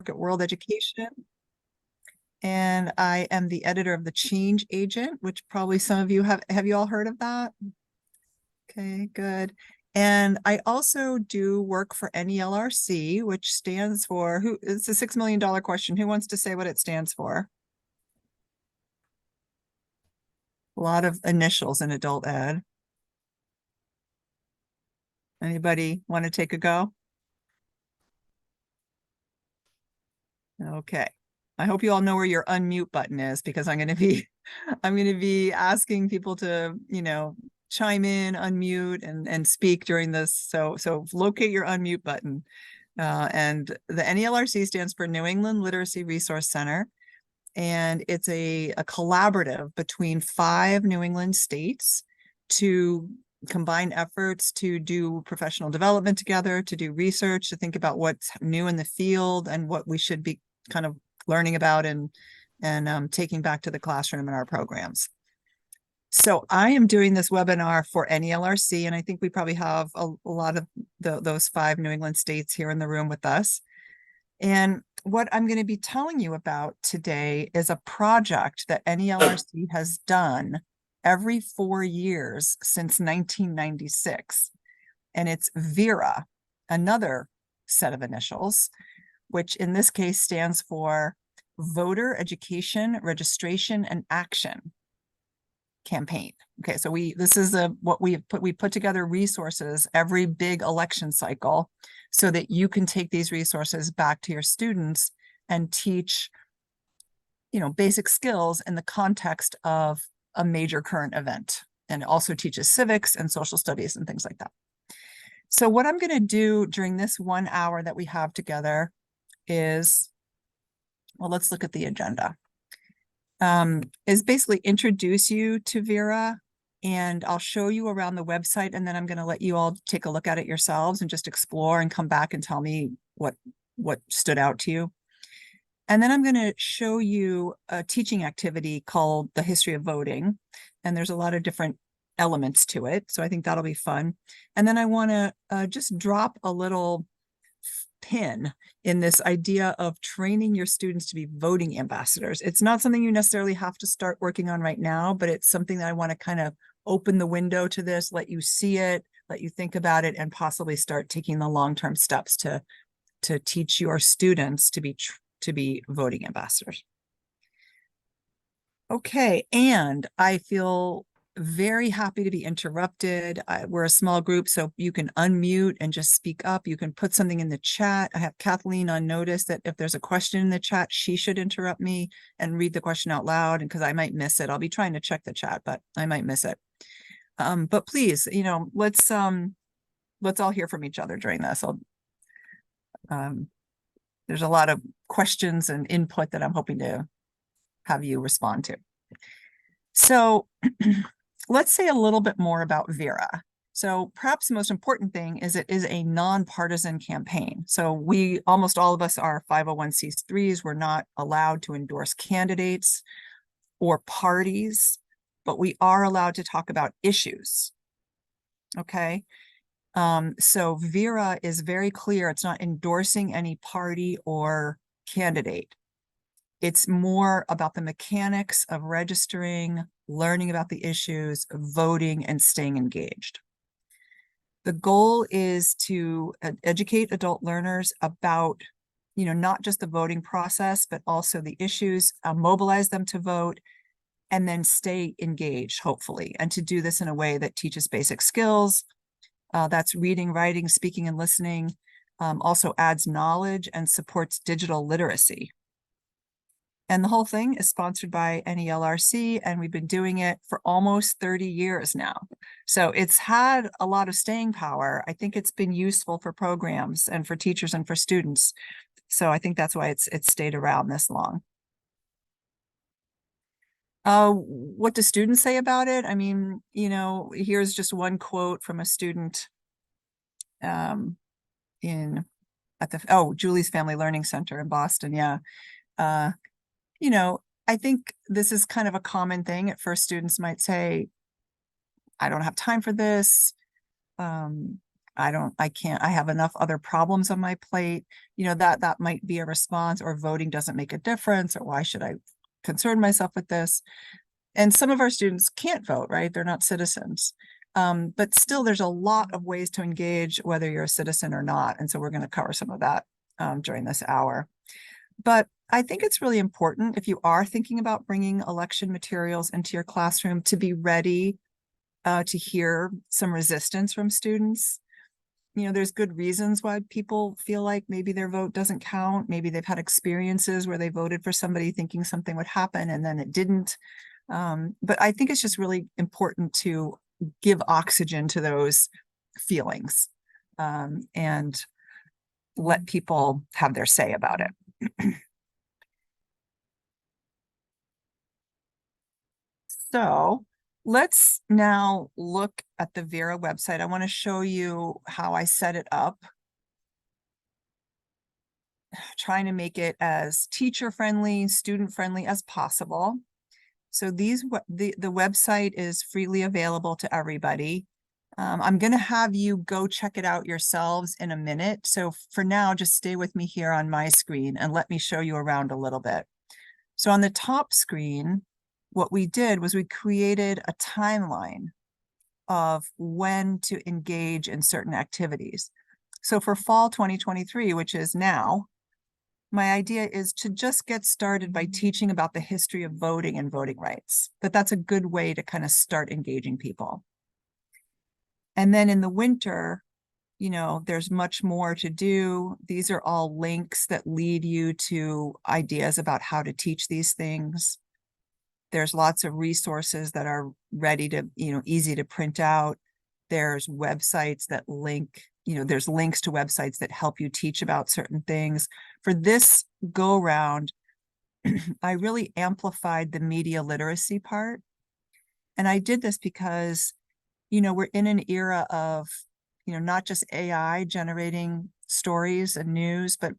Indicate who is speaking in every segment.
Speaker 1: at World Education, and I am the editor of the Change Agent, which probably some of you have you all heard of that? Okay, good. And I also do work for NELRC, which stands for, it's a $6 million question. Who wants to say what it stands for? A lot of initials in adult ed. Anybody want to take a go? Okay. I hope you all know where your unmute button is, because I'm going to be asking people to, chime in, unmute, and speak during this. So locate your unmute button. And the NELRC stands for New England Literacy Resource Center. And it's a collaborative between 5 New England states to combine efforts to do professional development together, to do research, to think about what's new in the field and what we should be kind of learning about and taking back to the classroom in our programs. So I am doing this webinar for NELRC, and I think we probably have a lot of those 5 New England states here in the room with us. And what I'm going to be telling you about today is a project that NELRC has done every 4 years since 1996. And it's VERA, another set of initials, which in this case stands for Voter Education, Registration, and Action Campaign. Okay, so this is what we put together resources every big election cycle so that you can take these resources back to your students and teach, basic skills in the context of a major current event. And it also teaches civics and social studies and things like that. So what I'm going to do during this 1 hour that we have together is, well, let's look at the agenda. Is basically introduce you to VERA, and I'll show you around the website, and then I'm going to let you all take a look at it yourselves and just explore and come back and tell me what stood out to you. And then I'm going to show you a teaching activity called The History of Voting, and there's a lot of different elements to it, so I think that'll be fun. And then I want to just drop a little pin in this idea of training your students to be voting ambassadors. It's not something you necessarily have to start working on right now, but it's something that I want to kind of open the window to this, let you see it, let you think about it, and possibly start taking the long-term steps to teach your students to be voting ambassadors. Okay, and I feel very happy to be interrupted. We're a small group, so you can unmute and just speak up. You can put something in the chat. I have Kathleen on notice that if there's a question in the chat, she should interrupt me and read the question out loud, and because I might miss it. I'll be trying to check the chat, but I might miss it. But please, let's all hear from each other during this. There's a lot of questions and input that I'm hoping to have you respond to. So let's say a little bit more about VERA. So perhaps the most important thing is it is a nonpartisan campaign. So almost all of us are 501c3s. We're not allowed to endorse candidates or parties, but we are allowed to talk about issues. Okay. So VERA is very clear. It's not endorsing any party or candidate. It's more about the mechanics of registering, learning about the issues, voting, and staying engaged. The goal is to educate adult learners about, not just the voting process, but also the issues, mobilize them to vote, and then stay engaged, hopefully, and to do this in a way that teaches basic skills. That's reading, writing, speaking, and listening, also adds knowledge and supports digital literacy. And the whole thing is sponsored by NELRC, and we've been doing it for almost 30 years now. So it's had a lot of staying power. I think it's been useful for programs and for teachers and for students. So I think that's why it's stayed around this long. What do students say about it? I mean, here's just one quote from a student Julie's Family Learning Center in Boston. Yeah. I think this is kind of a common thing. At first, students might say, I don't have time for this. I have enough other problems on my plate. That might be a response, or voting doesn't make a difference, or why should I concern myself with this? And some of our students can't vote, right? They're not citizens. But still, there's a lot of ways to engage, whether you're a citizen or not. And so we're going to cover some of that during this hour. But I think it's really important, if you are thinking about bringing election materials into your classroom, to be ready to hear some resistance from students. There's good reasons why people feel like maybe their vote doesn't count. Maybe they've had experiences where they voted for somebody thinking something would happen and then it didn't. But I think it's just really important to give oxygen to those feelings and let people have their say about it. So let's now look at the VERA website. I want to show you how I set it up, trying to make it as teacher-friendly, student-friendly as possible. So the website is freely available to everybody. I'm going to have you go check it out yourselves in a minute. So for now, just stay with me here on my screen and let me show you around a little bit. So on the top screen, what we did was we created a timeline of when to engage in certain activities. So for fall 2023, which is now, my idea is to just get started by teaching about the history of voting and voting rights. That's a good way to kind of start engaging people. And then in the winter, there's much more to do. These are all links that lead you to ideas about how to teach these things. There's lots of resources that are ready to, easy to print out. There's websites that link, there's links to websites that help you teach about certain things. For this go round, I really amplified the media literacy part. And I did this because, we're in an era of, not just AI generating stories and news, but,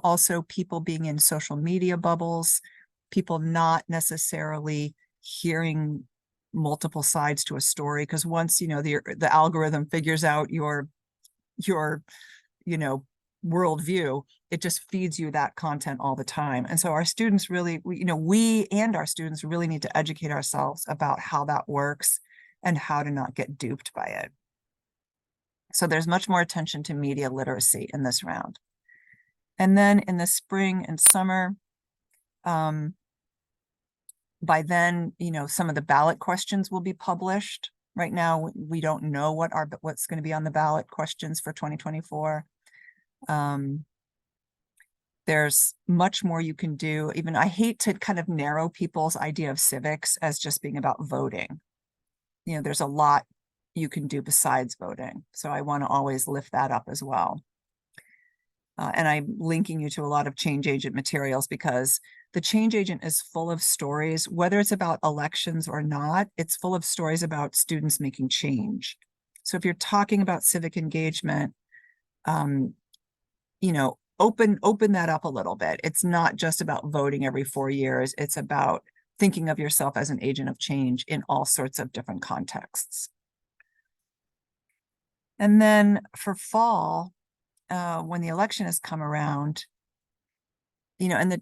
Speaker 1: also people being in social media bubbles, people not necessarily hearing multiple sides to a story. Because once, the algorithm figures out your worldview, it just feeds you that content all the time. And so our students really, we and our students really need to educate ourselves about how that works and how to not get duped by it. So there's much more attention to media literacy in this round. And then in the spring and summer, by then, some of the ballot questions will be published. Right now, we don't know what's going to be on the ballot questions for 2024. There's much more you can do. Even I hate to kind of narrow people's idea of civics as just being about voting. There's a lot you can do besides voting. So I want to always lift that up as well. And I'm linking you to a lot of change agent materials because the change agent is full of stories, whether it's about elections or not, it's full of stories about students making change. So if you're talking about civic engagement, open that up a little bit. It's not just about voting every 4 years. It's about thinking of yourself as an agent of change in all sorts of different contexts. And then for fall, when the election has come around, and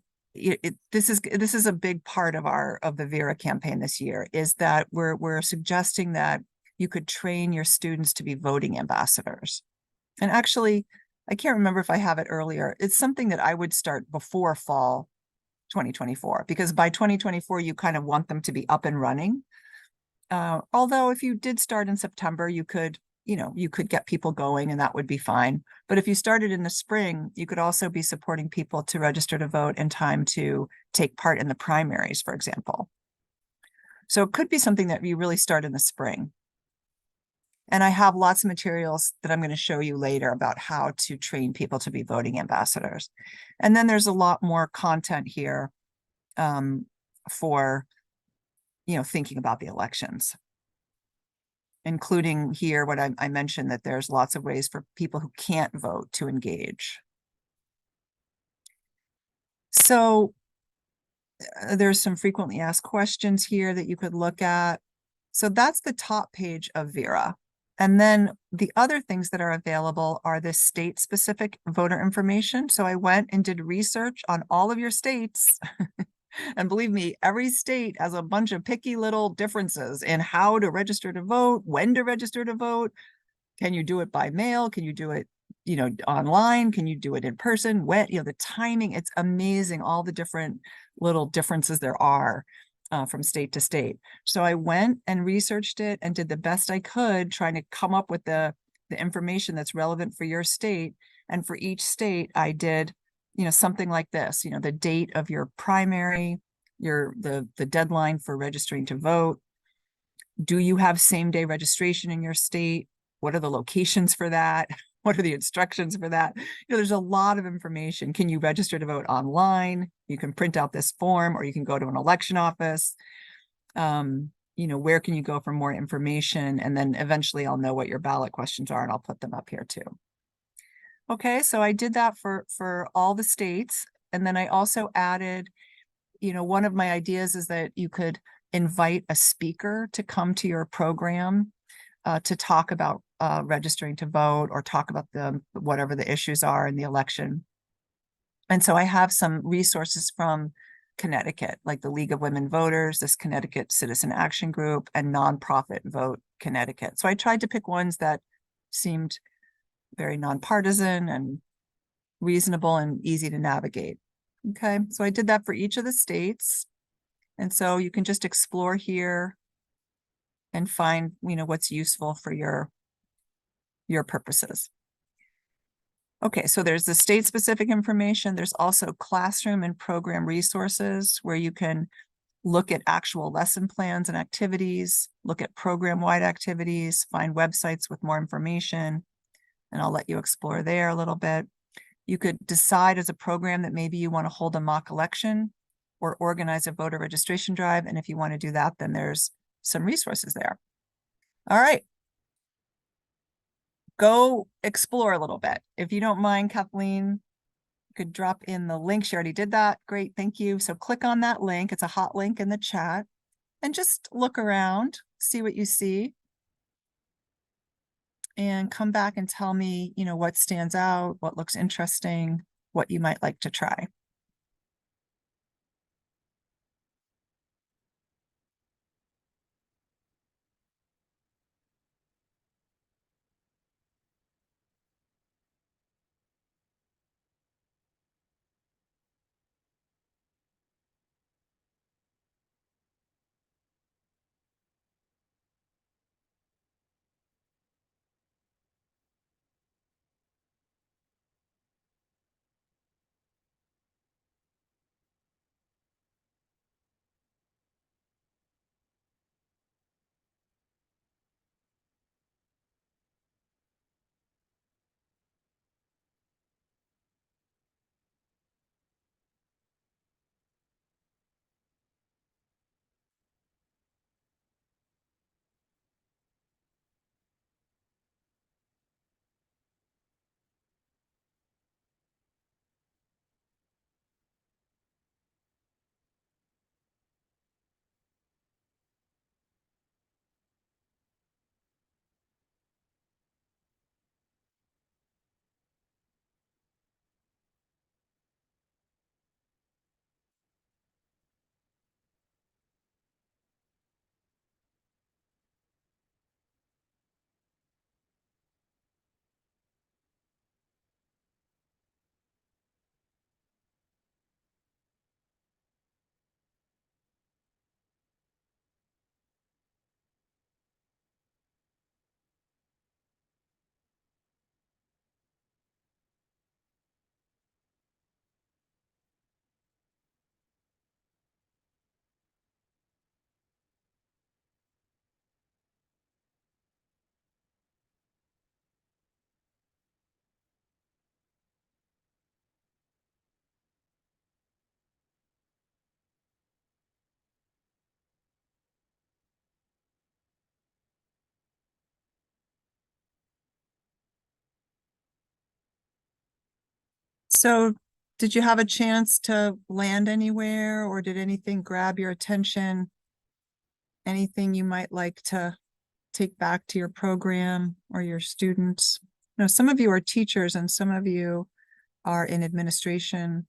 Speaker 1: this is a big part of the VERA campaign this year, is that we're suggesting that you could train your students to be voting ambassadors. And actually, I can't remember if I have it earlier. It's something that I would start before fall 2024, because by 2024, you kind of want them to be up and running. Although if you did start in September, you could get people going and that would be fine. But if you started in the spring, you could also be supporting people to register to vote in time to take part in the primaries, for example. So it could be something that you really start in the spring. And I have lots of materials that I'm going to show you later about how to train people to be voting ambassadors. And then there's a lot more content here for, thinking about the elections, including here what I mentioned, that there's lots of ways for people who can't vote to engage. So there's some frequently asked questions here that you could look at. So that's the top page of VERA. And then the other things that are available are the state-specific voter information. So I went and did research on all of your states. And believe me, every state has a bunch of picky little differences in how to register to vote, when to register to vote. Can you do it by mail? Can you do it, online? Can you do it in person? When, the timing, it's amazing, all the different little differences there are from state to state. So I went and researched it and did the best I could, trying to come up with the information that's relevant for your state. And for each state, I did, something like this, the date of your primary, the deadline for registering to vote. Do you have same day registration in your state? What are the locations for that? What are the instructions for that? There's a lot of information. Can you register to vote online? You can print out this form, or you can go to an election office. Where can you go for more information? And then eventually I'll know what your ballot questions are, and I'll put them up here too. Okay, so I did that for all the states. And then I also added, one of my ideas is that you could invite a speaker to come to your program to talk about registering to vote, or talk about whatever the issues are in the election. And so I have some resources from Connecticut, like the League of Women Voters, this Connecticut Citizen Action Group, and Nonprofit Vote Connecticut. So I tried to pick ones that seemed very nonpartisan and reasonable and easy to navigate. Okay, so I did that for each of the states. And so you can just explore here and find, what's useful for your purposes. Okay, so there's the state-specific information. There's also classroom and program resources where you can look at actual lesson plans and activities, look at program-wide activities, find websites with more information, and I'll let you explore there a little bit. You could decide as a program that maybe you want to hold a mock election or organize a voter registration drive. And if you want to do that, then there's some resources there. All right. Go explore a little bit. If you don't mind, Kathleen, you could drop in the link. She already did that. Great, thank you. So click on that link. It's a hot link in the chat. And just look around, see what you see. And come back and tell me, what stands out, what looks interesting, what you might like to try. So did you have a chance to land anywhere, or did anything grab your attention? Anything you might like to take back to your program or your students? You know, some of you are teachers and some of you are in administration.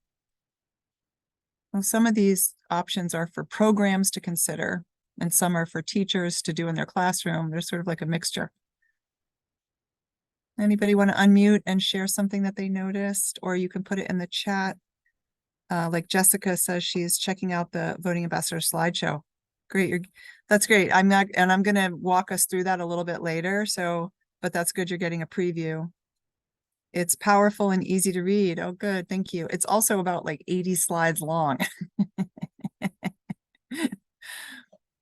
Speaker 1: Well, some of these options are for programs to consider, and some are for teachers to do in their classroom. There's sort of like a mixture. Anybody want to unmute and share something that they noticed, or you can put it in the chat. Like Jessica says, she's checking out the voting ambassador slideshow. Great, that's great. I'm going to walk us through that a little bit later. So, but that's good. You're getting a preview. It's powerful and easy to read. Oh, good. Thank you. It's also about like 80 slides long.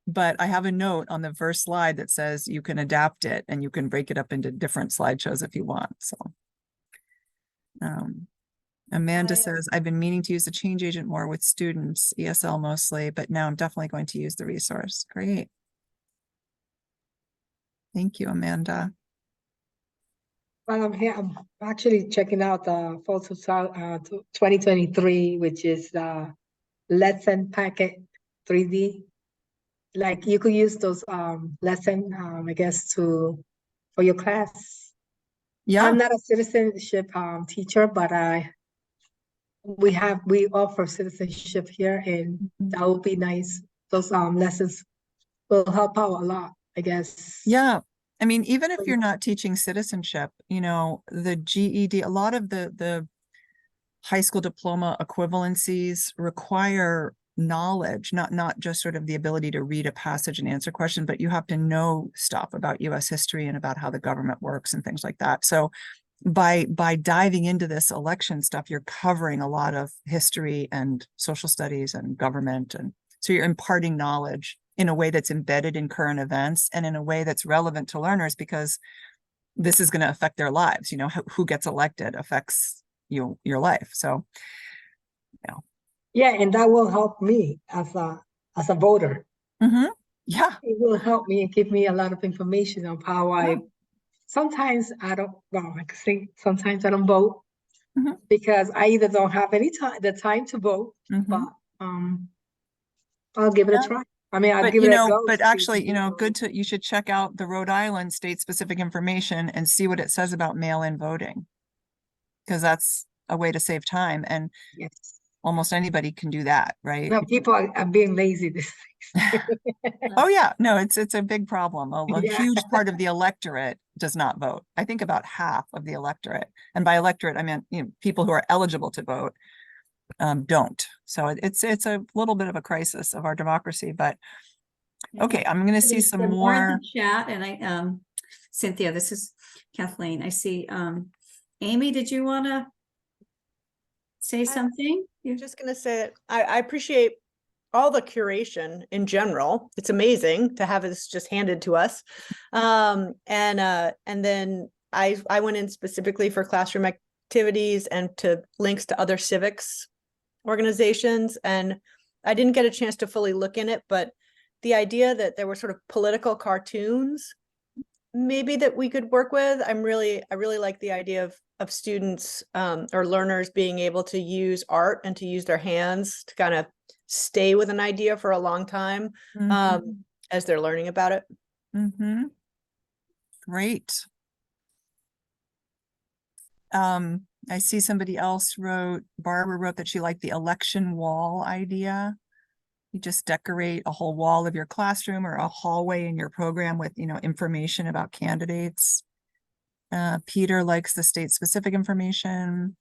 Speaker 1: But I have a note on the first slide that says you can adapt it and you can break it up into different slideshows if you want. So Amanda says, I've been meaning to use the change agent more with students, ESL mostly, but now I'm definitely going to use the resource. Great. Thank you, Amanda.
Speaker 2: Well, I'm here. I'm actually checking out the fall 2023, which is the lesson packet 3D. Like you could use those lesson, I guess, for your class.
Speaker 1: Yeah.
Speaker 2: I'm not a citizenship teacher, but we offer citizenship here, and that would be nice. Those lessons will help out a lot, I guess.
Speaker 1: Yeah. I mean, even if you're not teaching citizenship, you know, the GED, a lot of the high school diploma equivalencies require knowledge, not just sort of the ability to read a passage and answer question, but you have to know stuff about US history and about how the government works and things like that. So by diving into this election stuff, you're covering a lot of history and social studies and government. And so you're imparting knowledge in a way that's embedded in current events and in a way that's relevant to learners, because this is going to affect their lives. You know, who gets elected affects your life. So, yeah.
Speaker 2: Yeah, and that will help me as a voter.
Speaker 1: Mm-hmm. Yeah.
Speaker 2: It will help me and give me a lot of information of how sometimes I don't, well, I could say sometimes I don't vote because I either don't have the time to vote, but I'll give it a try. I mean, I'll give it a go.
Speaker 1: But actually, you know, you should check out the Rhode Island state-specific information and see what it says about mail-in voting, because that's a way to save time. And
Speaker 2: yes,
Speaker 1: almost anybody can do that, right?
Speaker 2: No, people are being lazy this
Speaker 1: Oh yeah, no, it's a big problem. A huge part of the electorate does not vote. I think about half of the electorate, and by electorate I meant, you know, people who are eligible to vote don't. So it's a little bit of a crisis of our democracy. But okay, I'm going to see some more
Speaker 3: in the chat. And I Cynthia, this is Kathleen. I see Amy, did you want to say something?
Speaker 4: I'm just going to say that I appreciate all the curation in general. It's amazing to have this just handed to us. And then I went in specifically for classroom activities and to links to other civics organizations. And I didn't get a chance to fully look in it, but the idea that there were sort of political cartoons, maybe that we could work with. I really like the idea of students or learners being able to use art and to use their hands to kind of stay with an idea for a long time as they're learning about it.
Speaker 1: Great. I see somebody else Barbara wrote that she liked the election wall idea. You just decorate a whole wall of your classroom or a hallway in your program with, you know, information about candidates. Peter likes the state-specific information.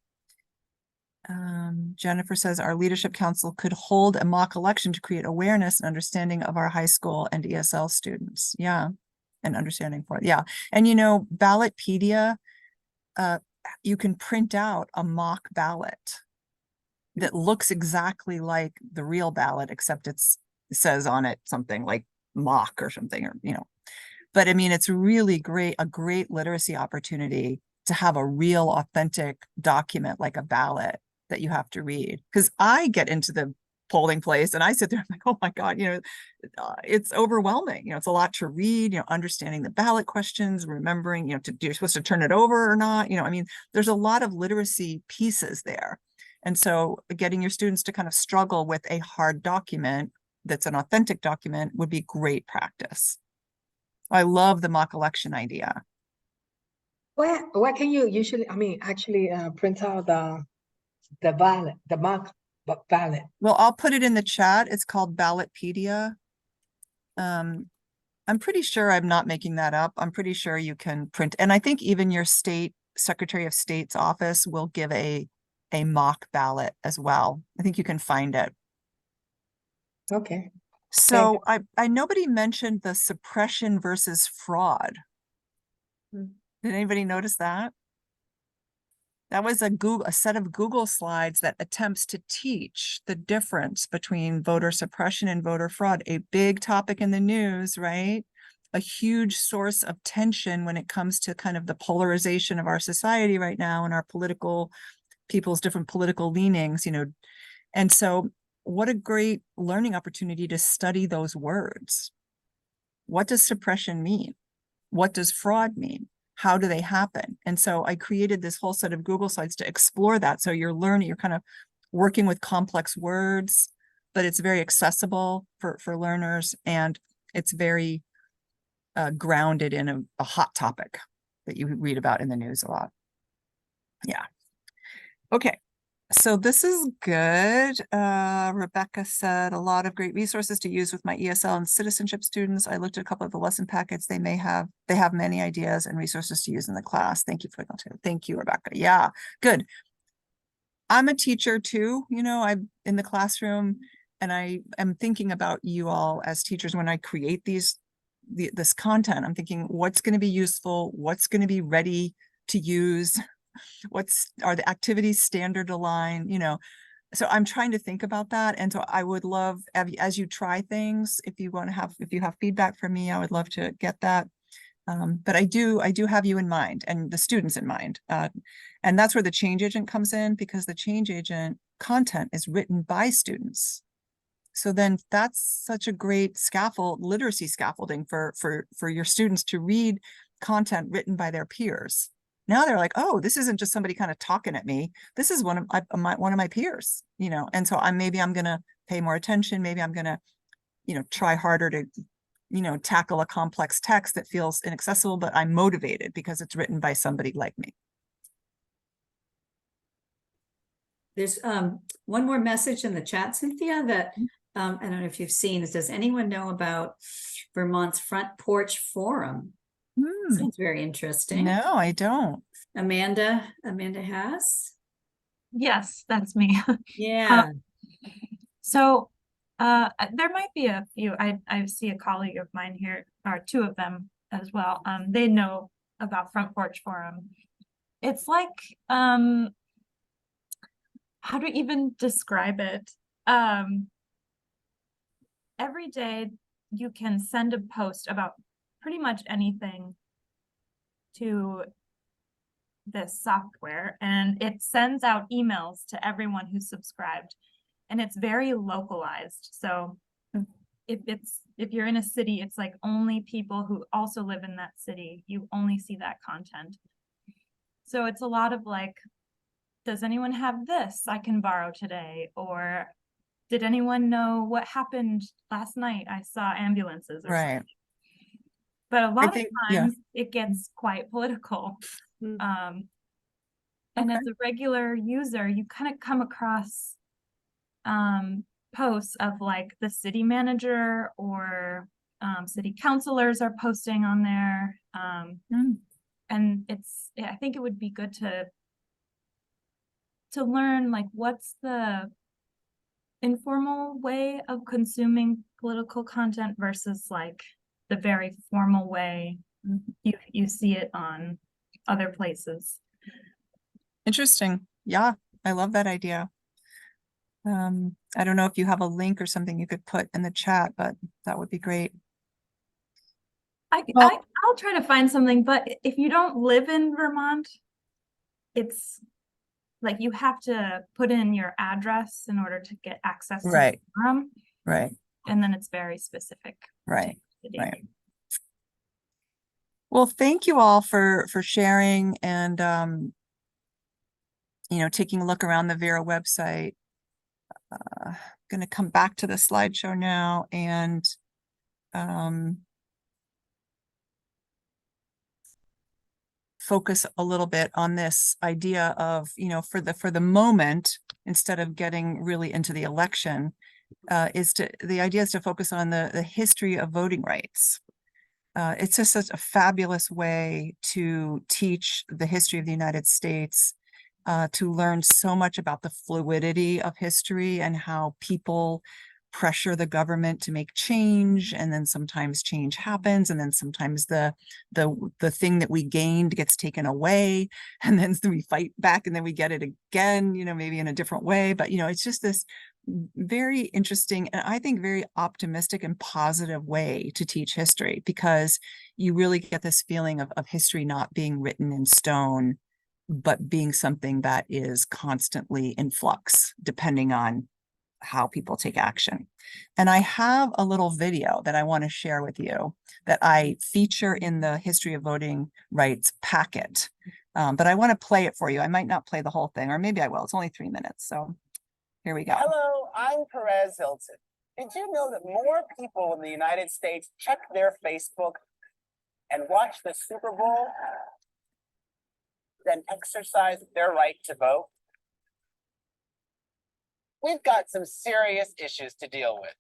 Speaker 1: Jennifer says our leadership council could hold a mock election to create awareness and understanding of our high school and ESL students. Yeah, and understanding for it. Yeah, and you know, Ballotpedia, you can print out a mock ballot that looks exactly like the real ballot, except it says on it something like mock or something, or, you know, but I mean, it's really a great literacy opportunity to have a real authentic document like a ballot that you have to read. Because I get into the polling place and I sit there, I'm like, oh my God, you know, it's overwhelming. You know, it's a lot to read, you know, understanding the ballot questions, remembering, you know, you're supposed to turn it over or not. You know, I mean, there's a lot of literacy pieces there. And so getting your students to kind of struggle with a hard document that's an authentic document would be great practice. I love the mock election idea.
Speaker 2: Where can you usually, I mean, actually print out the ballot, the mock ballot?
Speaker 1: Well, I'll put it in the chat. It's called Ballotpedia. I'm pretty sure I'm not making that up. I'm pretty sure you can print, and I think even your state Secretary of State's office will give a mock ballot as well. I think you can find it.
Speaker 2: Okay.
Speaker 1: So I nobody mentioned the suppression versus fraud.
Speaker 4: Hmm.
Speaker 1: Did anybody notice that? That was a set of Google slides that attempts to teach the difference between voter suppression and voter fraud, a big topic in the news, right? A huge source of tension when it comes to kind of the polarization of our society right now and our people's different political leanings, And so what a great learning opportunity to study those words. What does suppression mean? What does fraud mean? How do they happen? And so I created this whole set of Google slides to explore that. So you're kind of working with complex words, but it's very accessible for learners, and it's very grounded in a hot topic that you read about in the news a lot. Yeah. Okay. So this is good. Rebecca said a lot of great resources to use with my ESL and citizenship students. I looked at a couple of the lesson packets. They have many ideas and resources to use in the class. Thank you for that. Thank you, Rebecca. Yeah, good. I'm a teacher too. I'm in the classroom, and I am thinking about you all as teachers when I create this content. I'm thinking what's going to be useful, what's going to be ready to use. Are the activities standard aligned, so I'm trying to think about that. And so I would love, as you try things, if you have feedback from me, I would love to get that. But I do have you in mind and the students in mind. And that's where the change agent comes in, because the change agent content is written by students. So then that's such a great literacy scaffolding for your students to read content written by their peers. Now they're like, oh, this isn't just somebody kind of talking at me. This is one of my peers, and so maybe I'm going to pay more attention. Maybe I'm going to, try harder to, tackle a complex text that feels inaccessible, but I'm motivated because it's written by somebody like me.
Speaker 3: There's one more message in the chat, Cynthia, that I don't know if you've seen. Does anyone know about Vermont's Front Porch Forum? Sounds very interesting.
Speaker 1: No, I don't.
Speaker 3: Amanda has?
Speaker 5: Yes, that's me.
Speaker 3: Yeah.
Speaker 5: So there might be a few. I see a colleague of mine here, or two of them as well. They know about Front Porch Forum. It's like how to even describe it? Every day you can send a post about pretty much anything to this software, and it sends out emails to everyone who's subscribed, and it's very localized. So if you're in a city, it's like only people who also live in that city, you only see that content. So it's a lot of like, does anyone have this I can borrow today? Or did anyone know what happened last night? I saw ambulances or something. But a lot of times it gets quite political. And as a regular user, you kind of come across posts of like the city manager or city councilors are posting on there. And I think it would be good to learn like what's the informal way of consuming political content versus like the very formal way you see it on other places.
Speaker 1: Interesting. Yeah, I love that idea. I don't know if you have a link or something you could put in the chat, but that would be great.
Speaker 5: I'll try to find something, but if you don't live in Vermont, it's like you have to put in your address in order to get access to the forum.
Speaker 1: Right.
Speaker 5: And then it's very specific.
Speaker 1: Right. Well, thank you all for sharing and taking a look around the VERA website. Going to come back to the slideshow now and focus a little bit on this idea of, you know, for the moment, instead of getting really into the election, the idea is to focus on the history of voting rights. It's just such a fabulous way to teach the history of the United States, to learn so much about the fluidity of history and how people pressure the government to make change, and then sometimes change happens, and then sometimes the thing that we gained gets taken away, and then we fight back, and then we get it again, you know, maybe in a different way. But you know, it's just this very interesting, and I think very optimistic and positive way to teach history, because you really get this feeling of history not being written in stone, but being something that is constantly in flux, depending on how people take action. And I have a little video that I want to share with you that I feature in the History of Voting Rights packet. But I want to play it for you. I might not play the whole thing, or maybe I will. It's only 3 minutes. So here we go.
Speaker 6: Hello, I'm Perez Hilton. Did you know that more people in the United States check their Facebook and watch the Super Bowl than exercise their right to vote? We've got some serious issues to deal with.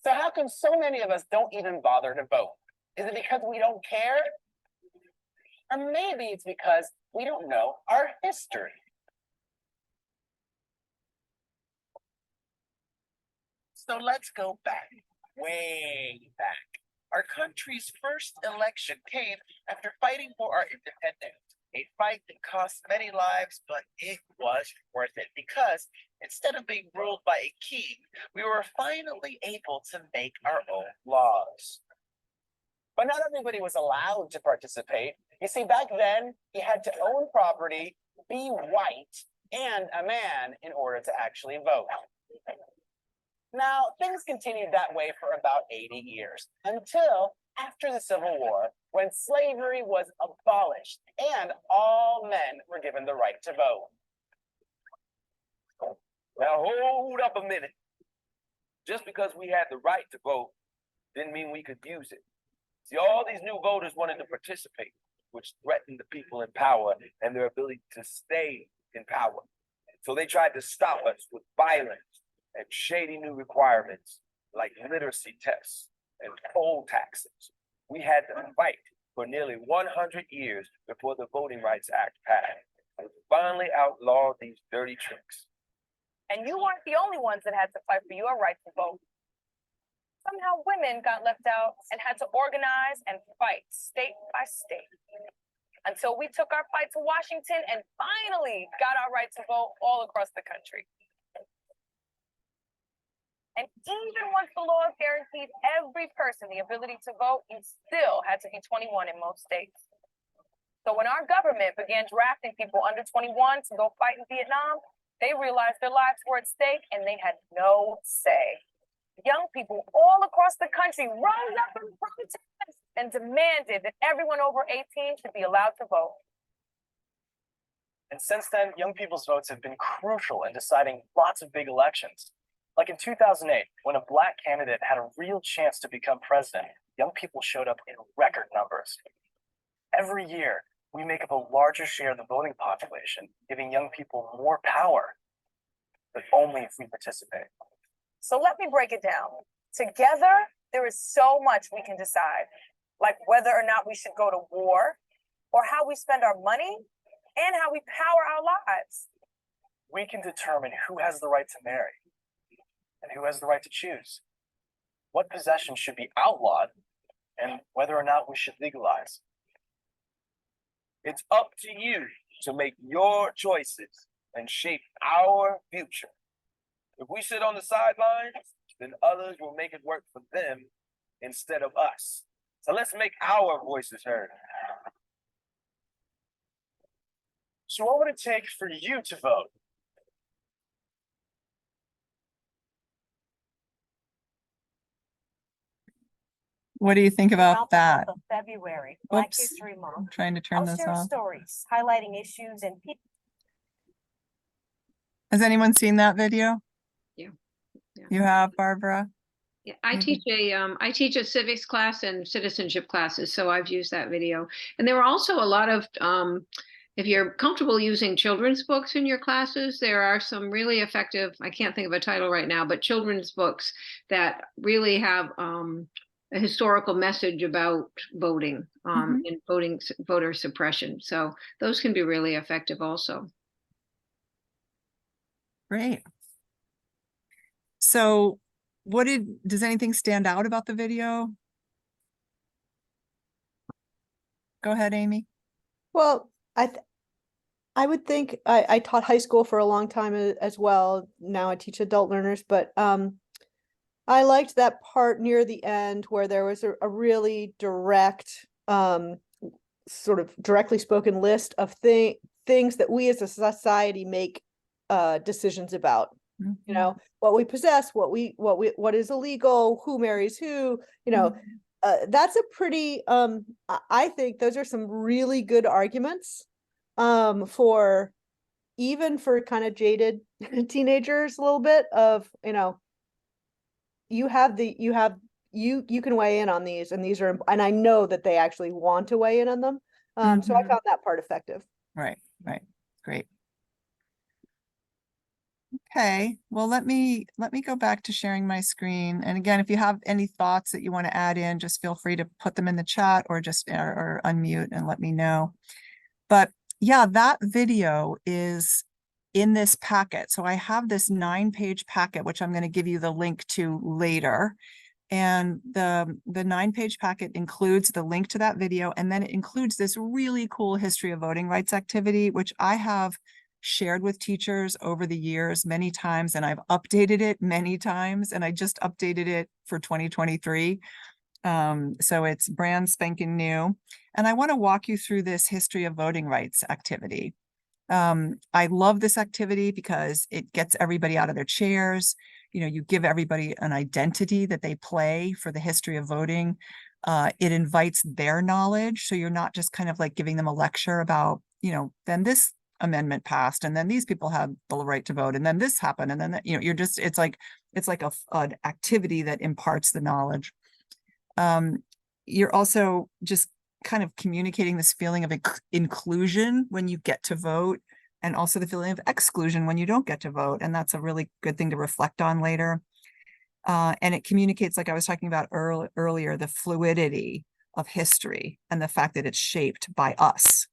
Speaker 6: So how come so many of us don't even bother to vote? Is it because we don't care? Or maybe it's because we don't know our history. So let's go back, way back. Our country's first election came after fighting for our independence. A fight that cost many lives, but it was worth it, because instead of being ruled by a king, we were finally able to make our own laws. But not everybody was allowed to participate. You see, back then, you had to own property, be white, and a man in order to actually vote. Now, things continued that way for about 80 years, until after the Civil War, when slavery was abolished and all men were given the right to vote.
Speaker 7: Now, hold up a minute. Just because we had the right to vote didn't mean we could use it. See, all these new voters wanted to participate, which threatened the people in power and their ability to stay in power. So they tried to stop us with violence and shady new requirements like literacy tests and poll taxes. We had to fight for nearly 100 years before the Voting Rights Act passed and finally outlawed these dirty tricks.
Speaker 8: And you weren't the only ones that had to fight for your right to vote. Somehow women got left out and had to organize and fight state by state, until we took our fight to Washington and finally got our right to vote all across the country. And even once the laws guaranteed every person the ability to vote, you still had to be 21 in most states. So when our government began drafting people under 21 to go fight in Vietnam, they realized their lives were at stake and they had no say. Young people all across the country rose up in protest and demanded that everyone over 18 should be allowed to vote.
Speaker 9: And since then, young people's votes have been crucial in deciding lots of big elections. Like in 2008, when a Black candidate had a real chance to become president, young people showed up in record numbers. Every year, we make up a larger share of the voting population, giving young people more power, but only if we participate.
Speaker 8: So let me break it down. Together, there is so much we can decide, like whether or not we should go to war, or how we spend our money, and how we power our lives.
Speaker 9: We can determine who has the right to marry and who has the right to choose, what possessions should be outlawed, and whether or not we should legalize.
Speaker 7: It's up to you to make your choices and shape our future. If we sit on the sidelines, then others will make it work for them instead of us. So let's make our voices heard.
Speaker 9: So what would it take for you to vote?
Speaker 1: What do you think about that?
Speaker 8: February, Black
Speaker 1: Oops.
Speaker 8: History Month.
Speaker 1: I'm trying to turn
Speaker 8: I'll
Speaker 1: this
Speaker 8: share
Speaker 1: off.
Speaker 8: stories highlighting issues and people.
Speaker 1: Has anyone seen that video?
Speaker 3: Yeah. Yeah.
Speaker 1: You have, Barbara?
Speaker 10: Yeah, I teach a civics class and citizenship classes, so I've used that video. And there are also a lot of if you're comfortable using children's books in your classes, there are some really effective, I can't think of a title right now, but children's books that really have a historical message about voting and voter suppression. So those can be really effective also.
Speaker 1: Great. So does anything stand out about the video? Go ahead, Amy.
Speaker 4: Well, I would think I taught high school for a long time as well. Now I teach adult learners, but I liked that part near the end where there was a really direct, sort of directly spoken list of things that we as a society make decisions about. You know, what we possess, what is illegal, who marries who, you know, that's a pretty, I think those are some really good arguments for even for kind of jaded teenagers a little bit of, you know, you can weigh in on these, and these are, and I know that they actually want to weigh in on them. So I found that part effective.
Speaker 1: Right. Great. Okay, well, let me go back to sharing my screen. And again, if you have any thoughts that you want to add in, just feel free to put them in the chat or just or unmute and let me know. But yeah, that video is in this packet. So I have this 9-page packet, which I'm going to give you the link to later. And the 9-page packet includes the link to that video. And then it includes this really cool history of voting rights activity, which I have shared with teachers over the years many times, and I've updated it many times, and I just updated it for 2023. So it's brand spanking new. And I want to walk you through this history of voting rights activity. I love this activity because it gets everybody out of their chairs. You know, you give everybody an identity that they play for the history of voting. It invites their knowledge. So you're not just kind of like giving them a lecture about, you know, then this amendment passed, and then these people have the right to vote, and then this happened, and then that, you know, you're just, it's like an activity that imparts the knowledge. You're also just kind of communicating this feeling of inclusion when you get to vote, and also the feeling of exclusion when you don't get to vote. And that's a really good thing to reflect on later. And it communicates, like I was talking about earlier, the fluidity of history and the fact that it's shaped by us.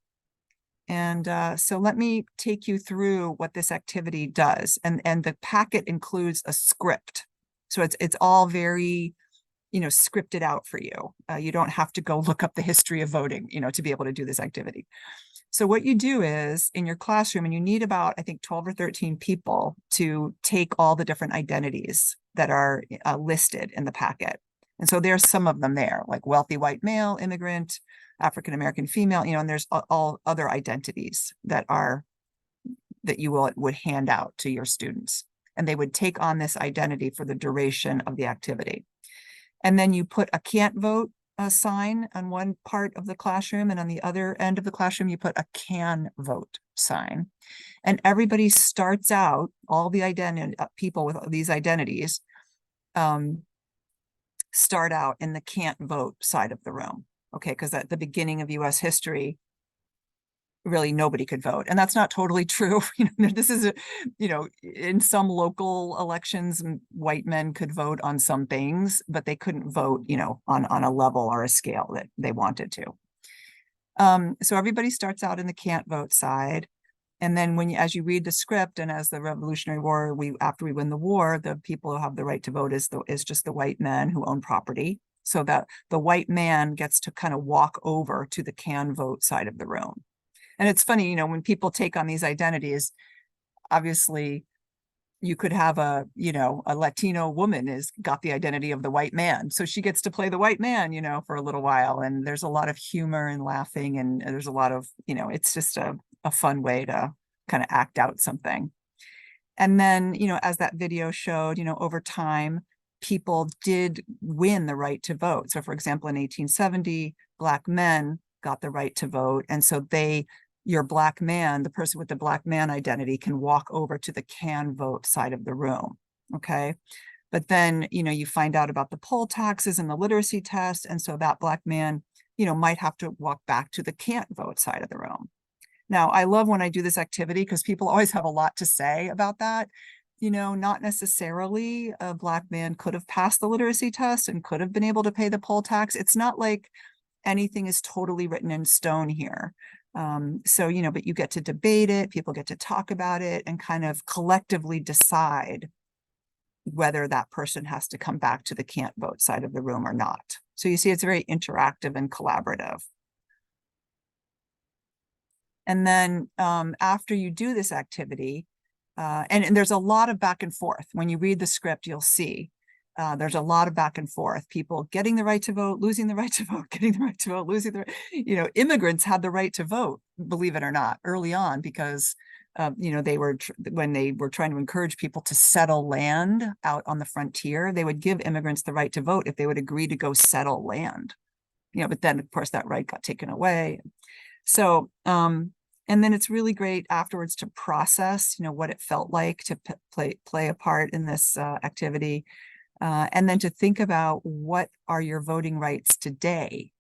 Speaker 1: And so let me take you through what this activity does. And the packet includes a script. So it's all very, you know, scripted out for you. You don't have to go look up the history of voting, you know, to be able to do this activity. So what you do is in your classroom, and you need about, I think, 12 or 13 people to take all the different identities that are listed in the packet. And so there's some of them there, like wealthy white male, immigrant, African-American female, you know, and there's all other identities that you would hand out to your students. And they would take on this identity for the duration of the activity. And then you put a can't vote sign on one part of the classroom, and on the other end of the classroom, you put a can vote sign. And everybody starts out, all the people with these identities start out in the can't vote side of the room. Okay, because at the beginning of US history, really nobody could vote. And that's not totally true. You know, this is, you know, in some local elections, white men could vote on some things, but they couldn't vote, you know, on a level or a scale that they wanted to. So everybody starts out in the can't vote side. And then as you read the script, and as the Revolutionary War, after we win the war, the people who have the right to vote is just the white men who own property. So that the white man gets to kind of walk over to the can vote side of the room. And it's funny, you know, when people take on these identities, obviously you could have a Latino woman got the identity of the white man. So she gets to play the white man, you know, for a little while. And there's a lot of humor and laughing, and there's a lot of, you know, it's just a fun way to kind of act out something. And then, you know, as that video showed, you know, over time, people did win the right to vote. So for example, in 1870, Black men got the right to vote. And so your Black man, the person with the Black man identity, can walk over to the can vote side of the room. Okay. But then, you find out about the poll taxes and the literacy test. And so that Black man, might have to walk back to the can't vote side of the room. Now, I love when I do this activity because people always have a lot to say about that. Not necessarily a Black man could have passed the literacy test and could have been able to pay the poll tax. It's not like anything is totally written in stone here. So, but you get to debate it, people get to talk about it and kind of collectively decide whether that person has to come back to the can't vote side of the room or not. So you see, it's very interactive and collaborative. And then after you do this activity, and there's a lot of back and forth. When you read the script, you'll see there's a lot of back and forth. People getting the right to vote, losing the right to vote, getting the right to vote, losing the, immigrants had the right to vote, believe it or not, early on, because they were when they were trying to encourage people to settle land out on the frontier, they would give immigrants the right to vote if they would agree to go settle land. But then of course that right got taken away. So, and then it's really great afterwards to process, what it felt like to play a part in this activity, and then to think about what are your voting rights today.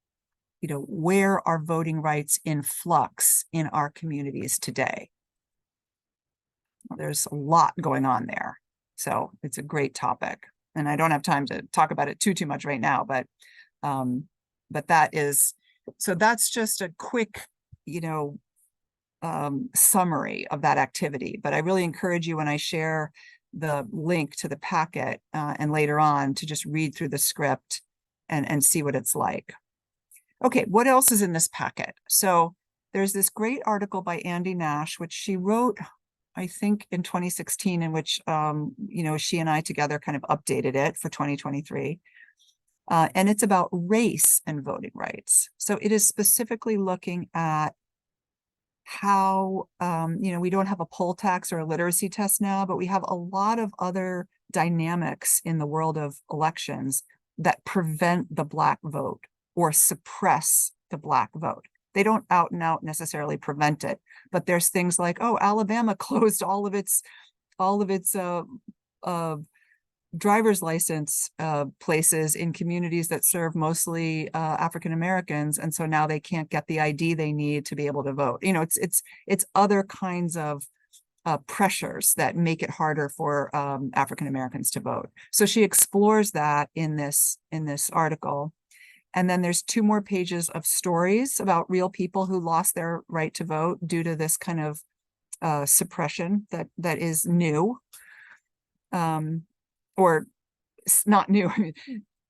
Speaker 1: Where are voting rights in flux in our communities today? There's a lot going on there. So it's a great topic. And I don't have time to talk about it too much right now, but that is, so that's just a quick, summary of that activity. But I really encourage you when I share the link to the packet and later on to just read through the script and see what it's like. Okay, what else is in this packet? So there's this great article by Andy Nash, which she wrote, I think in 2016, in which, she and I together kind of updated it for 2023. And it's about race and voting rights. So it is specifically looking at how, we don't have a poll tax or a literacy test now, but we have a lot of other dynamics in the world of elections that prevent the Black vote or suppress the Black vote. They don't out and out necessarily prevent it, but there's things like, oh, Alabama closed all of its driver's license places in communities that serve mostly African Americans, and so now they can't get the ID they need to be able to vote. It's other kinds of pressures that make it harder for African Americans to vote. So she explores that in this article. And then there's 2 more pages of stories about real people who lost their right to vote due to this kind of suppression that is new. Or not new,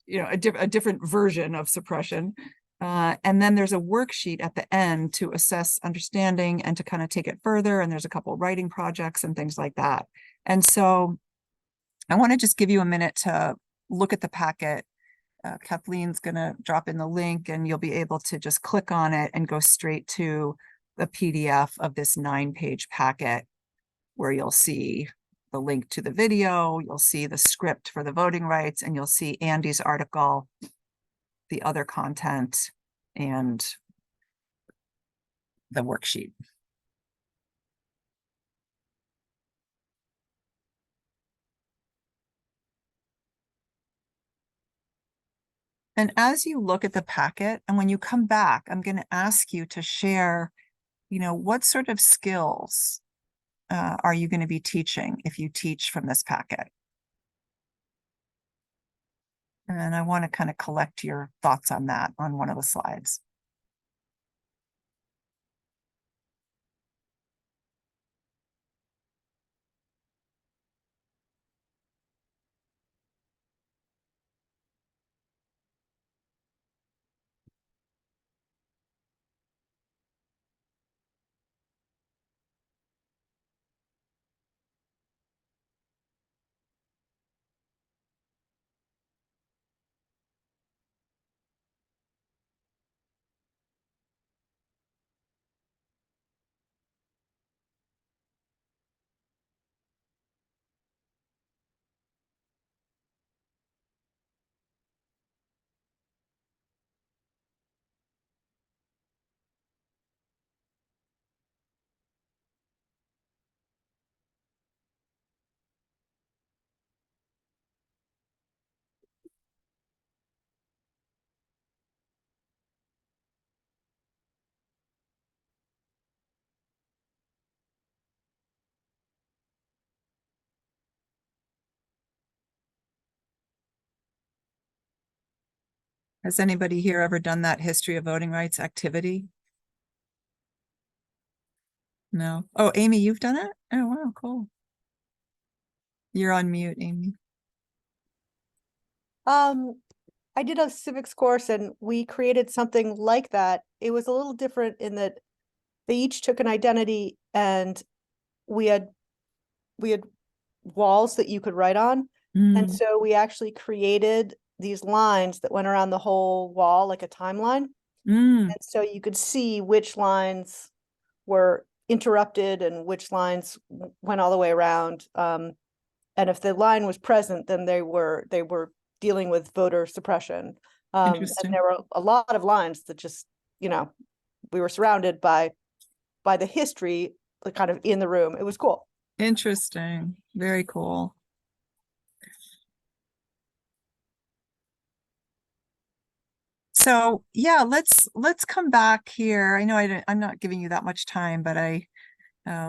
Speaker 1: a different version of suppression. And then there's a worksheet at the end to assess understanding and to kind of take it further. And there's a couple of writing projects and things like that. And so I want to just give you a minute to look at the packet. Kathleen's going to drop in the link and you'll be able to just click on it and go straight to the PDF of this 9-page packet where you'll see the link to the video, you'll see the script for the voting rights, and you'll see Andy's article, the other content, and the worksheet. And as you look at the packet, and when you come back, I'm going to ask you to share, what sort of skills are you going to be teaching if you teach from this packet? And I want to kind of collect your thoughts on that on one of the slides. Has anybody here ever done that history of voting rights activity? No. Oh, Amy, you've done it? Oh, wow, cool. You're on mute, Amy.
Speaker 4: I did a civics course and we created something like that. It was a little different in that they each took an identity and we had walls that you could write on. And
Speaker 1: Mm,
Speaker 4: so we actually created these lines that went around the whole wall like a timeline.
Speaker 1: mm,
Speaker 4: And so you could see which lines were interrupted and which lines went all the way around. And if the line was present, then they were dealing with voter suppression. And
Speaker 1: interesting.
Speaker 4: there were a lot of lines that just, you know, we were surrounded by the history, like kind of in the room. It was cool.
Speaker 1: Interesting. Very cool. So yeah, let's come back here. I know I'm not giving you that much time, but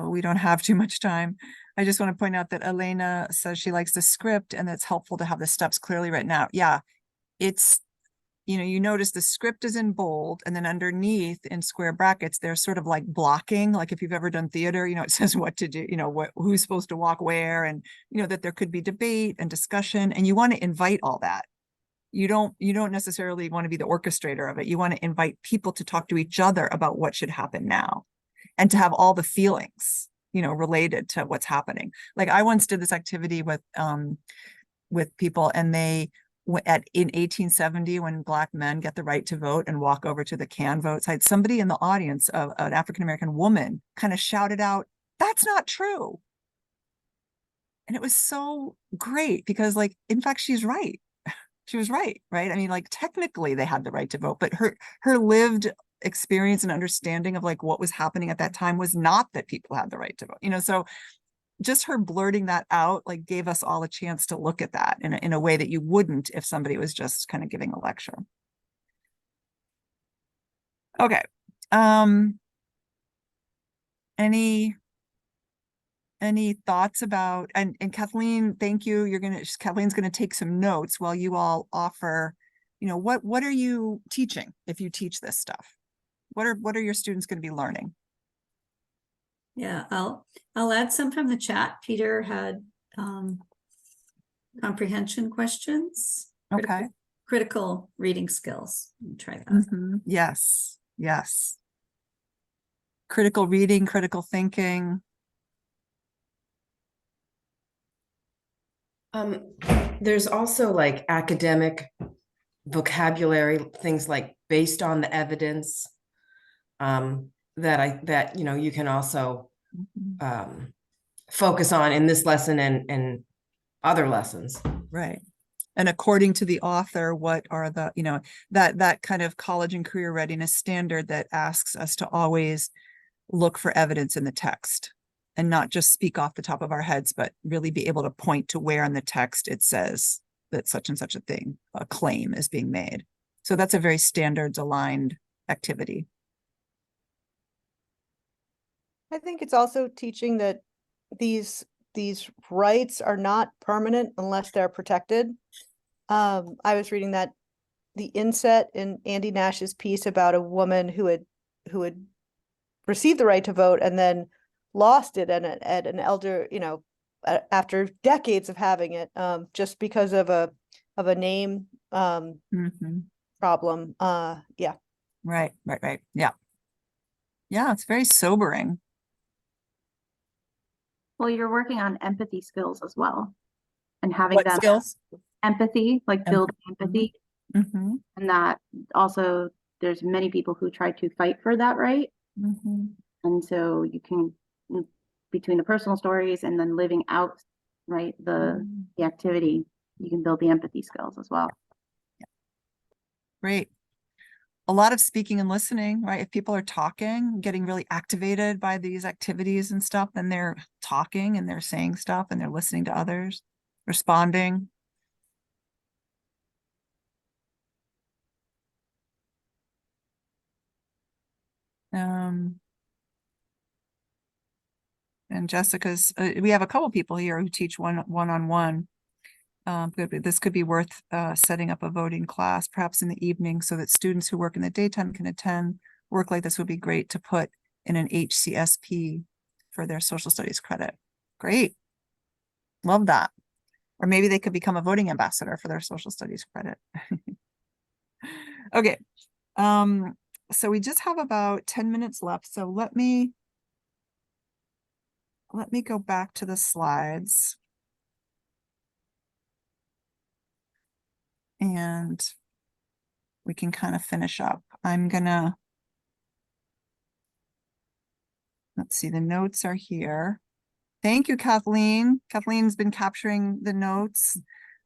Speaker 1: we don't have too much time. I just want to point out that Elena says she likes the script and it's helpful to have the steps clearly written out. Yeah, it's, you notice the script is in bold and then underneath in square brackets, there's sort of like blocking. Like if you've ever done theater, it says what to do, who's supposed to walk where, and that there could be debate and discussion, and you want to invite all that. You don't necessarily want to be the orchestrator of it. You want to invite people to talk to each other about what should happen now and to have all the feelings, related to what's happening. Like I once did this activity with people, and they in 1870, when Black men get the right to vote and walk over to the can vote site, somebody in the audience, an African-American woman, kind of shouted out, "That's not true." And it was so great because, like, in fact, she's right. She was right, right? I mean, like, technically they had the right to vote, but her lived experience and understanding of like what was happening at that time was not that people had the right to vote, so just her blurting that out like gave us all a chance to look at that in a way that you wouldn't if somebody was just kind of giving a lecture. Okay. Any thoughts about, and Kathleen, thank you. Kathleen's gonna take some notes while you all offer, what are you teaching if you teach this stuff? What are your students going to be learning?
Speaker 3: Yeah, I'll add some from the chat. Peter had comprehension questions.
Speaker 1: Okay.
Speaker 3: Critical reading skills. Try that.
Speaker 1: Yes. Critical reading, critical thinking.
Speaker 11: There's also like academic vocabulary, things like based on the evidence, that you can also focus on in this lesson and other lessons.
Speaker 1: Right. And according to the author, what are the, that kind of college and career readiness standard that asks us to always look for evidence in the text and not just speak off the top of our heads, but really be able to point to where in the text it says that such and such a thing, a claim is being made. So that's a very standards aligned activity.
Speaker 4: I think it's also teaching that these rights are not permanent unless they're protected. I was reading that the inset in Andy Nash's piece about a woman who had received the right to vote and then lost it at an elder, after decades of having it, just because of a name problem. Yeah.
Speaker 1: Right. Yeah. Yeah, it's very sobering.
Speaker 12: Well, you're working on empathy skills as well, and having
Speaker 1: What
Speaker 12: them
Speaker 1: skills?
Speaker 12: empathy, like build empathy.
Speaker 1: Mm-hmm.
Speaker 12: And that also there's many people who try to fight for that right.
Speaker 1: Mm-hmm.
Speaker 12: And so you can, between the personal stories and then living out, right, the activity, you can build the empathy skills as well.
Speaker 1: Yeah. Great. A lot of speaking and listening, right? If people are talking, getting really activated by these activities and stuff, then they're talking and they're saying stuff and they're listening to others, responding. And Jessica's, we have a couple people here who teach one-on-one. This could be worth setting up a voting class, perhaps in the evening, so that students who work in the daytime can attend. Work like this would be great to put in an HCSP for their social studies credit. Great. Love that. Or maybe they could become a voting ambassador for their social studies credit. Okay. So we just have about 10 minutes left. So let me go back to the slides. And we can kind of finish up. Let's see, the notes are here. Thank you, Kathleen. Kathleen's been capturing the notes.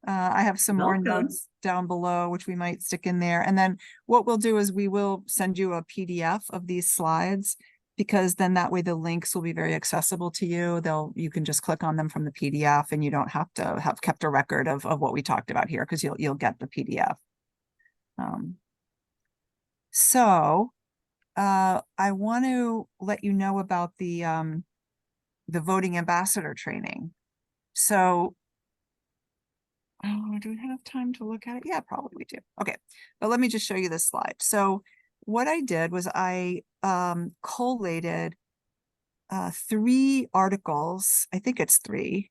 Speaker 1: I have some more notes down below, which we might stick in there. And then what we'll do is we will send you a PDF of these slides, because then that way the links will be very accessible to you. You can just click on them from the PDF, and you don't have to have kept a record of what we talked about here, because you'll get the PDF. I want to let you know about the voting ambassador training. So, do we have time to look at it? Yeah, probably we do. Okay, but let me just show you this slide. So what I did was I collated 3 articles, I think it's 3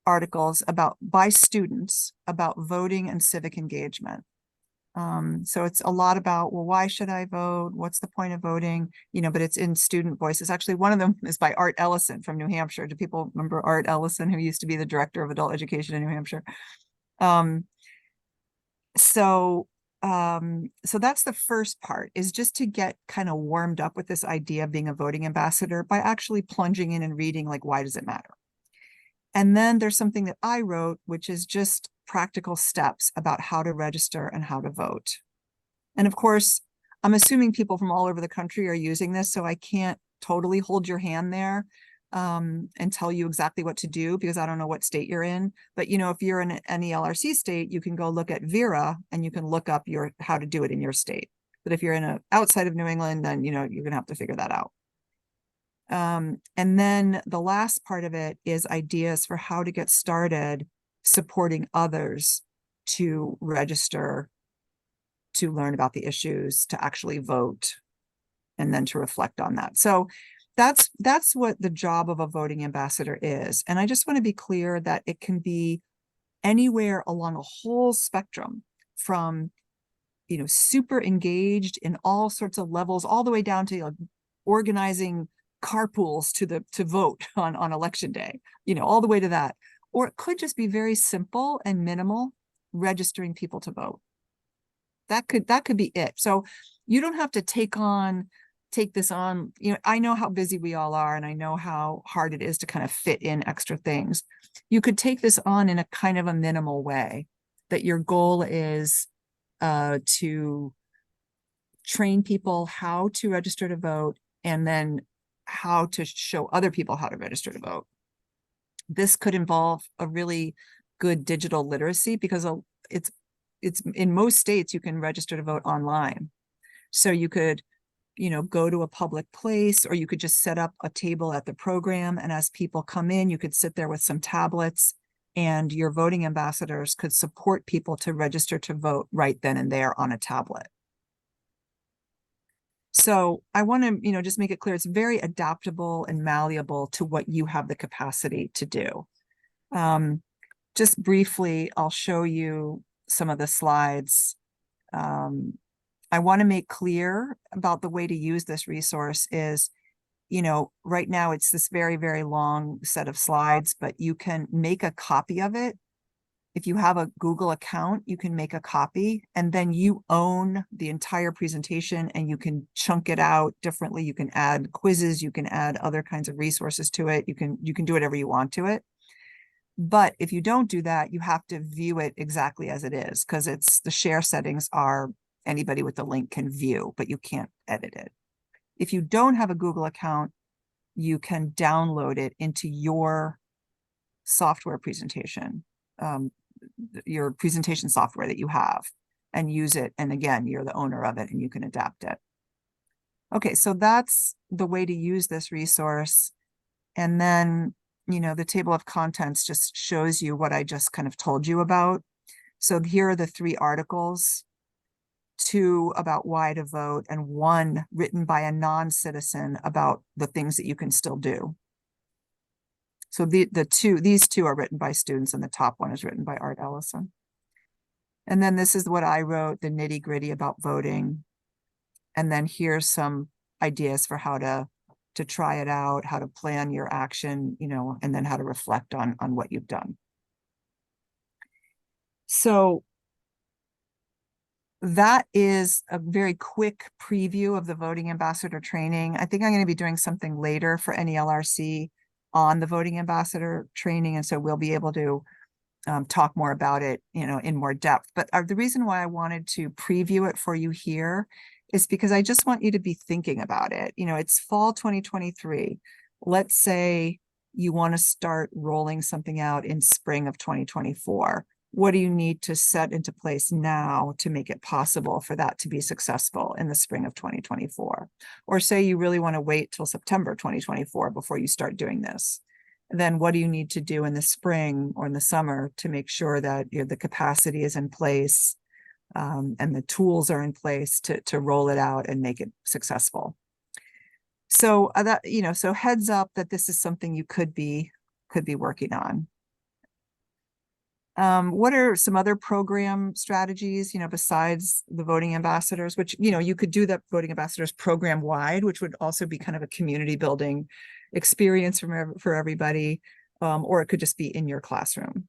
Speaker 1: articles by students about voting and civic engagement. So it's a lot about, well, why should I vote? What's the point of voting? But it's in student voices. Actually, one of them is by Art Ellison from New Hampshire. Do people remember Art Ellison, who used to be the director of adult education in New Hampshire? So that's the first part, is just to get kind of warmed up with this idea of being a voting ambassador by actually plunging in and reading, like, why does it matter? And then there's something that I wrote, which is just practical steps about how to register and how to vote. And of course, I'm assuming people from all over the country are using this, so I can't totally hold your hand there and tell you exactly what to do, because I don't know what state you're in. But if you're in any LRC state, you can go look at VERA and you can look up how to do it in your state. But if you're in outside of New England, then you're gonna have to figure that out. And then the last part of it is ideas for how to get started supporting others to register, to learn about the issues, to actually vote, and then to reflect on that. So that's what the job of a voting ambassador is. And I just want to be clear that it can be anywhere along a whole spectrum, from super engaged in all sorts of levels, all the way down to organizing carpools to vote on election day, all the way to that. Or it could just be very simple and minimal, registering people to vote. That could be it. So you don't have to take this on. I know how busy we all are, and I know how hard it is to kind of fit in extra things. You could take this on in a kind of a minimal way, that your goal is to train people how to register to vote, and then how to show other people how to register to vote. This could involve a really good digital literacy, because it's in most states you can register to vote online. So you could, go to a public place, or you could just set up a table at the program, and as people come in, you could sit there with some tablets, and your voting ambassadors could support people to register to vote right then and there on a tablet. So I want to, just make it clear, it's very adaptable and malleable to what you have the capacity to do. Just briefly, I'll show you some of the slides. I want to make clear about the way to use this resource is, right now it's this very, very long set of slides, but you can make a copy of it. If you have a Google account, you can make a copy, and then you own the entire presentation, and you can chunk it out differently. You can add quizzes, you can add other kinds of resources to it. You can do whatever you want to it. But if you don't do that, you have to view it exactly as it is, because the share settings are anybody with the link can view, but you can't edit it. If you don't have a Google account, you can download it into your software presentation, your presentation software that you have, and use it. And again, you're the owner of it, and you can adapt it. Okay, so that's the way to use this resource. And then, the table of contents just shows you what I just kind of told you about. So here are the 3 articles, 2 about why to vote, and 1 written by a non-citizen about the things that you can still do. So these two are written by students, and the top one is written by Art Ellison. And then this is what I wrote, the nitty-gritty about voting. And then here's some ideas for how to try it out, how to plan your action, and then how to reflect on what you've done. So that is a very quick preview of the voting ambassador training. I think I'm going to be doing something later for NELRC on the voting ambassador training. And so we'll be able to talk more about it, in more depth. But the reason why I wanted to preview it for you here is because I just want you to be thinking about it. It's fall 2023. Let's say you want to start rolling something out in spring of 2024. What do you need to set into place now to make it possible for that to be successful in the spring of 2024? Or say you really want to wait till September 2024 before you start doing this. Then what do you need to do in the spring or in the summer to make sure that the capacity is in place, and the tools are in place to roll it out and make it successful? So so heads up that this is something you could be working on. What are some other program strategies, besides the voting ambassadors, which, you could do that voting ambassadors program wide, which would also be kind of a community building experience for everybody, or it could just be in your classroom.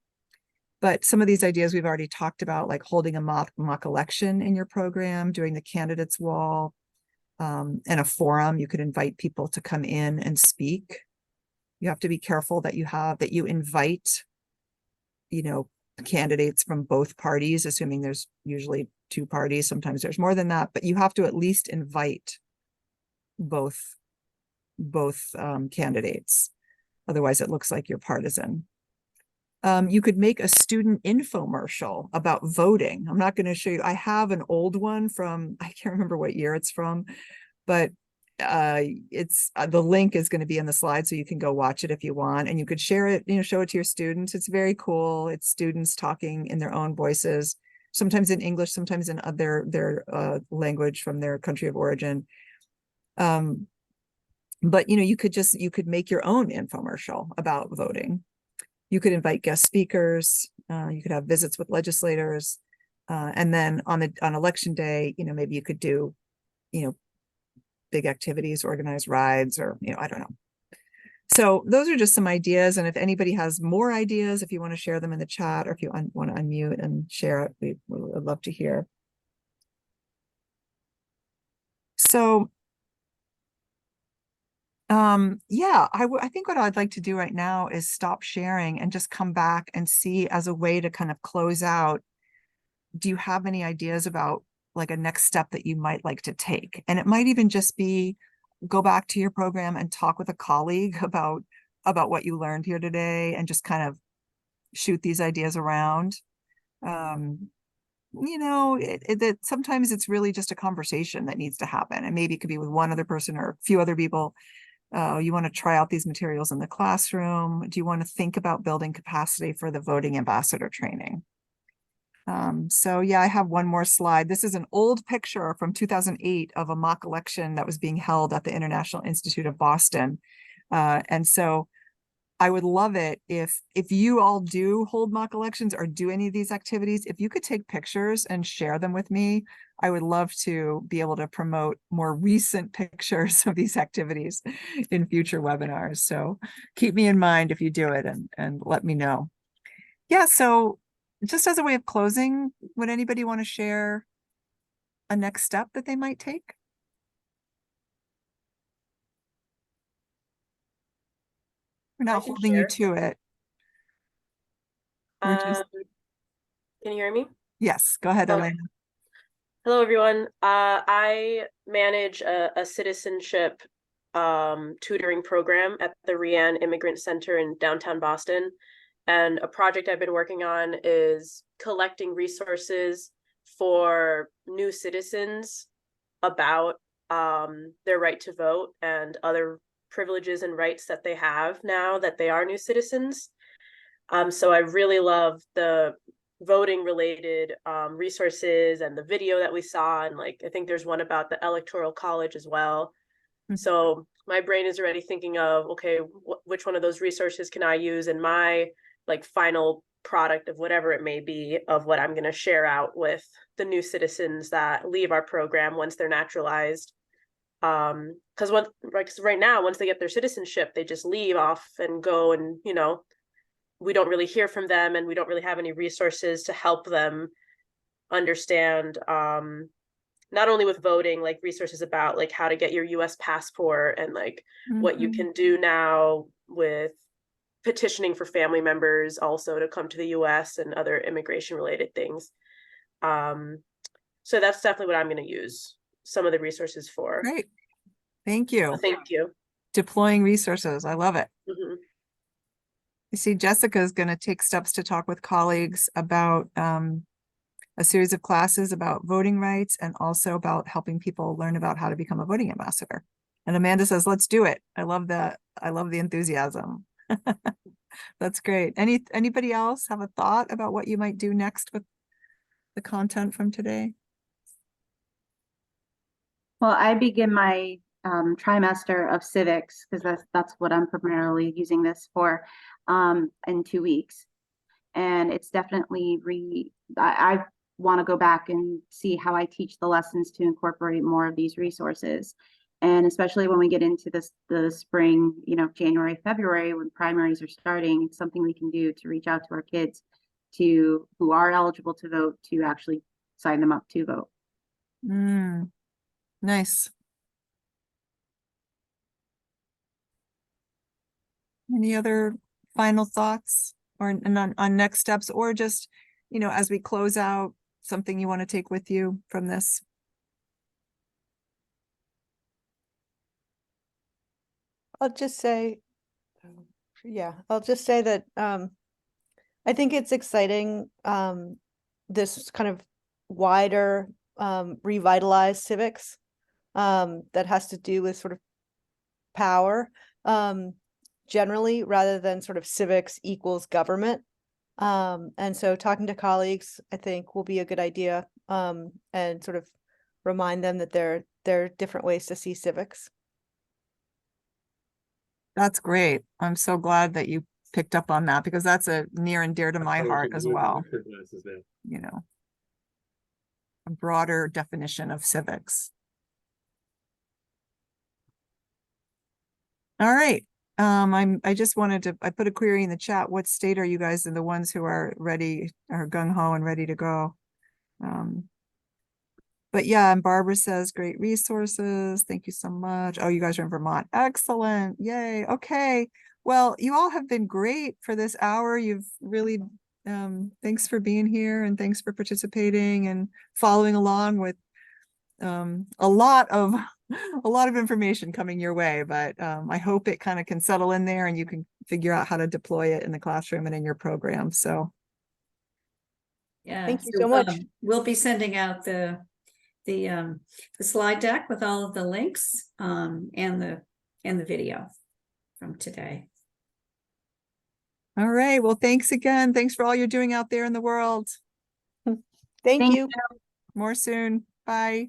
Speaker 1: But some of these ideas we've already talked about, like holding a mock election in your program, doing the candidates wall, and a forum. You could invite people to come in and speak. You have to be careful that you invite, candidates from both parties, assuming there's usually 2 parties. Sometimes there's more than that, but you have to at least invite both candidates. Otherwise, it looks like you're partisan. You could make a student infomercial about voting. I'm not going to show you. I have an old one from, I can't remember what year it's from, but it's the link is going to be in the slide, so you can go watch it if you want, and you could share it, show it to your students. It's very cool. It's students talking in their own voices, sometimes in English, sometimes in their language from their country of origin. But you could make your own infomercial about voting. You could invite guest speakers. You could have visits with legislators, and then on election day, maybe you could do, big activities, organized rides, or, I don't know. So those are just some ideas. And if anybody has more ideas, if you want to share them in the chat, or if you want to unmute and share it, we would love to hear. So, yeah, I think what I'd like to do right now is stop sharing and just come back and see, as a way to kind of close out. Do you have any ideas about like a next step that you might like to take? And it might even just be go back to your program and talk with a colleague about what you learned here today, and just kind of shoot these ideas around. Sometimes it's really just a conversation that needs to happen, and maybe it could be with one other person or a few other people. You want to try out these materials in the classroom? Do you want to think about building capacity for the voting ambassador training? So yeah, I have one more slide. This is an old picture from 2008 of a mock election that was being held at the International Institute of Boston. And so I would love it if you all do hold mock elections or do any of these activities, if you could take pictures and share them with me. I would love to be able to promote more recent pictures of these activities in future webinars. So keep me in mind if you do it, and let me know. Yeah, so just as a way of closing, would anybody want to share a next step that they might take? We're not holding you to it.
Speaker 13: Can you hear me?
Speaker 1: Yes, go ahead, Elena.
Speaker 13: Hello, everyone. I manage a citizenship tutoring program at the Rian Immigrant Center in downtown Boston. And a project I've been working on is collecting resources for new citizens about their right to vote and other privileges and rights that they have now that they are new citizens. So I really love the voting related resources and the video that we saw, and like I think there's one about the electoral college as well. So my brain is already thinking of, okay, which one of those resources can I use in my like final product of whatever it may be of what I'm going to share out with the new citizens that leave our program once they're naturalized. Because right now, once they get their citizenship, they just leave off and go, and you know, we don't really hear from them, and we don't really have any resources to help them understand, not only with voting, like resources about like how to get your US passport and like what you can do now with petitioning for family members also to come to the US and other immigration related things. So that's definitely what I'm going to use some of the resources for.
Speaker 1: Great. Thank you.
Speaker 13: Thank you.
Speaker 1: Deploying resources. I love it.
Speaker 13: Mm-hmm.
Speaker 1: You see, Jessica is going to take steps to talk with colleagues about a series of classes about voting rights and also about helping people learn about how to become a voting ambassador. And Amanda says, let's do it. I love that. I love the enthusiasm. That's great. Anybody else have a thought about what you might do next with the content from today?
Speaker 12: Well, I begin my trimester of civics, because that's what I'm primarily using this for, in 2 weeks. And it's definitely I want to go back and see how I teach the lessons to incorporate more of these resources. And especially when we get into the spring, you know, January, February, when primaries are starting, it's something we can do to reach out to our kids who are eligible to vote, to actually sign them up to vote.
Speaker 1: Nice. Any other final thoughts or on next steps, or just, you know, as we close out, something you want to take with you from this?
Speaker 4: I'll just say that I think it's exciting, this kind of wider revitalized civics that has to do with sort of power generally, rather than sort of civics equals government. And so talking to colleagues, I think, will be a good idea, and sort of remind them that there are different ways to see civics. That's great. I'm so glad that you picked up on that, because that's a near and dear to my heart as well. You know, a broader definition of civics. All right. I just wanted to, I put a query in the chat. What state are you guys in, the ones who are ready, are gung-ho and ready to go? But yeah, and Barbara says, great resources. Thank you so much. Oh, you guys are in Vermont. Excellent. Yay. Okay. Well, you all have been great for this hour. You've really, thanks for being here, and thanks for participating and following along with a lot of information coming your way, but I hope it kind of can settle in there and you can figure out how to deploy it in the classroom and in your program. So
Speaker 3: yeah,
Speaker 4: thank you so much.
Speaker 3: We'll be sending out the slide deck with all of the links and the video from today.
Speaker 1: All right. Well, thanks again. Thanks for all you're doing out there in the world.
Speaker 4: Thank you.
Speaker 1: More soon. Bye.